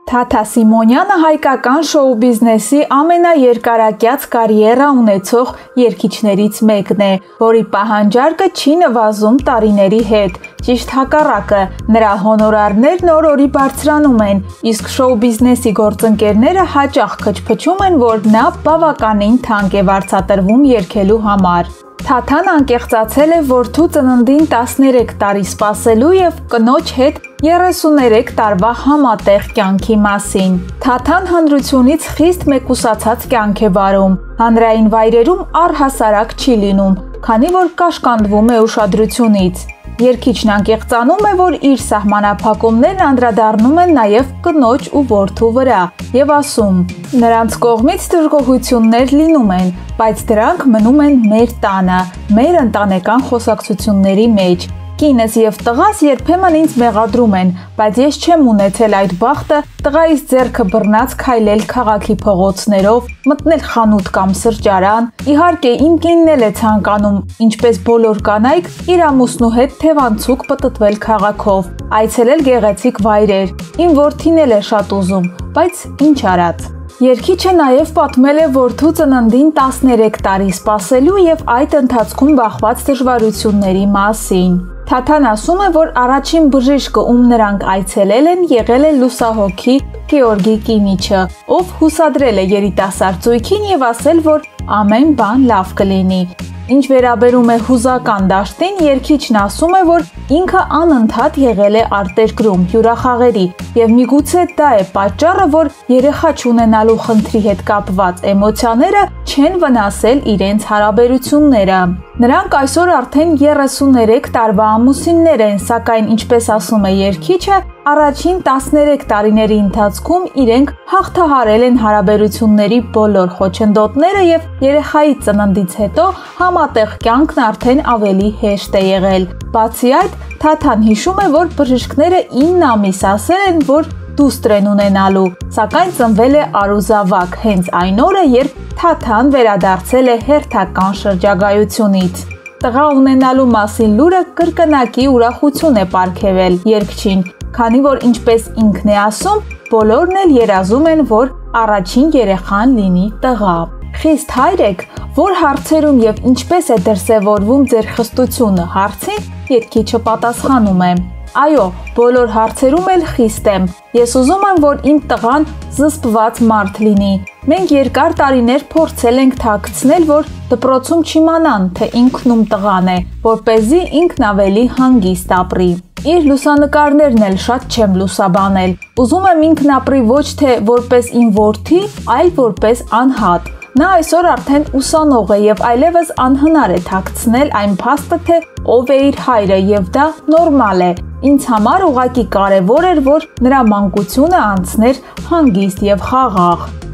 Թաթա Սիմոնյանը հայկական շոու բիզնեսի ամենաերկարակյաց կարիերա ունեցող երգիչներից մեկն է, որի պահանջարկը չի նվազում տարիների հետ։ Ճիշտ հակառակը, նրա հոնորարներն օր-օրի բարձրանում են, իսկ շոու բիզնեսի գործընկերները հաճախ քչփչում են, որ նա բավականին թանկ է վարձատրվում երգելու համար։ Թաթան անկեղծացել է որդու ծննդին 13 տարի սպասելու և կնոջ հետ 33 տարվա համատեղ կյանքի մասին։ Թաթան հանրությունից խիստ մեկուսացած կյանք է վարում, հանրային վայրերում առհասարակ չի լինում, քանի որ կաշկանդվում է ուշադրությունից։ Երգիչն անկեղծանում է, որ իր սահմանափակումներն անդրադառնում են նաև կնոջ ու որդու վրա և ասում. «Նրանց կողմից դժգոհություններ լինում են, բայց դրանք մնում են մեր տանը, մեր ընտանեկան խոսակցությունների մեջ։ Կինս և տղաս երբեմն ինձ մեղադրում են, բայց ես չեմ ունեցել այդ բախտը տղայիս ձեռքը բռնած քայլել քաղաքի փողոցներով, մտնել խանութ կամ սրճարան։ Իհարկե, իմ կինն էլ է ցանկանում, ինչպես բոլոր կանայք, իր ամուսնու հետ թևանցուկ պտտվել քաղաքով, այցելել գեղեցիկ վայրեր։ Իմ որդին էլ է շատ ուզում, բայց ինչ արած»։ Երգիչը նաև պատմել է որդու ծննդին 13 տարի սպասելու և այդ ընթացքում բախված դժվարությունների մասին։ Թաթան ասում է, որ առաջին բժիշկը, ում նրանք այցելել են, եղել է լուսահոգի Գեորգի Կիմիչը, ով հուսադրել է երիտասարդ զույգին և ասել, որ ամեն բան լավ կլինի։ Ինչ վերաբերում է հուզական դաշտին, երգիչն ասում է, որ ինքը անընդհատ եղել է արտերկրում հյուրախաղերի և միգուցե դա է պատճառը, որ երեխա չունենալու խնդրի հետ կապված էմոցիաները չեն վնասել իրենց հարաբերությունները։ Նրանք այսօր արդեն 33 տարվա ամուսիններ են, սակայն ինչպես ասում է երգիչը, առաջին 13 տարիների ընթացքում իրենք հաղթահարել են հարաբերությունների բոլոր խոչընդոտները և երեխայի ծննդից հետո համատեղ կյանքն արդեն ավելի հեշտ է եղել։ Բացի այդ, Թաթան հիշում է, որ բժիշկները 9 ամիս ասել են, որ դուստր են ունենալու, սակայն ծնվել է արուզավակ հենց այն օրը, երբ Թաթան վերադարձել է հերթական շրջագայությունից։ Տղա ունենալու մասին լուրը կրկնակի ուրախություն է պարգևել երգչին, քանի որ ինչպես ինքն է ասում, բոլորն էլ երազում են, որ առաջին երեխան լինի տղա։ Խիստ հայր եք, որ հարցերում և ինչպես է դրսևորվում ձեր խստությունը հարցին, երգիչը պատասխանում է. «Այո, բոլոր հարցերում էլ խիստ եմ։ Ես ուզում եմ, որ իմ տղան զսպված մարդ լինի։ Մենք երկար տարիներ փորձել ենք թաքցնել, որ դպրոցում չիմանան, թե ինքն ում տղան է, որպեսզի ինքն ավելի հանգիստ ապրի։ Իր լուսանկարներն էլ շատ չեմ լուսաբանել։ Ուզում եմ ինքն ապրի ոչ թե որպես իմ որդի, այլ որպես անհատ։ Նա այսօր արդեն ուսանող է և այլևս անհնար է թաքցնել այն փաստը, թե ով է իր հայրը և դա նորմալ է։ Ինձ համար ուղղակի կարևոր էր, որ նրա մանկությունը անցներ հանգիստ և խաղաղ»։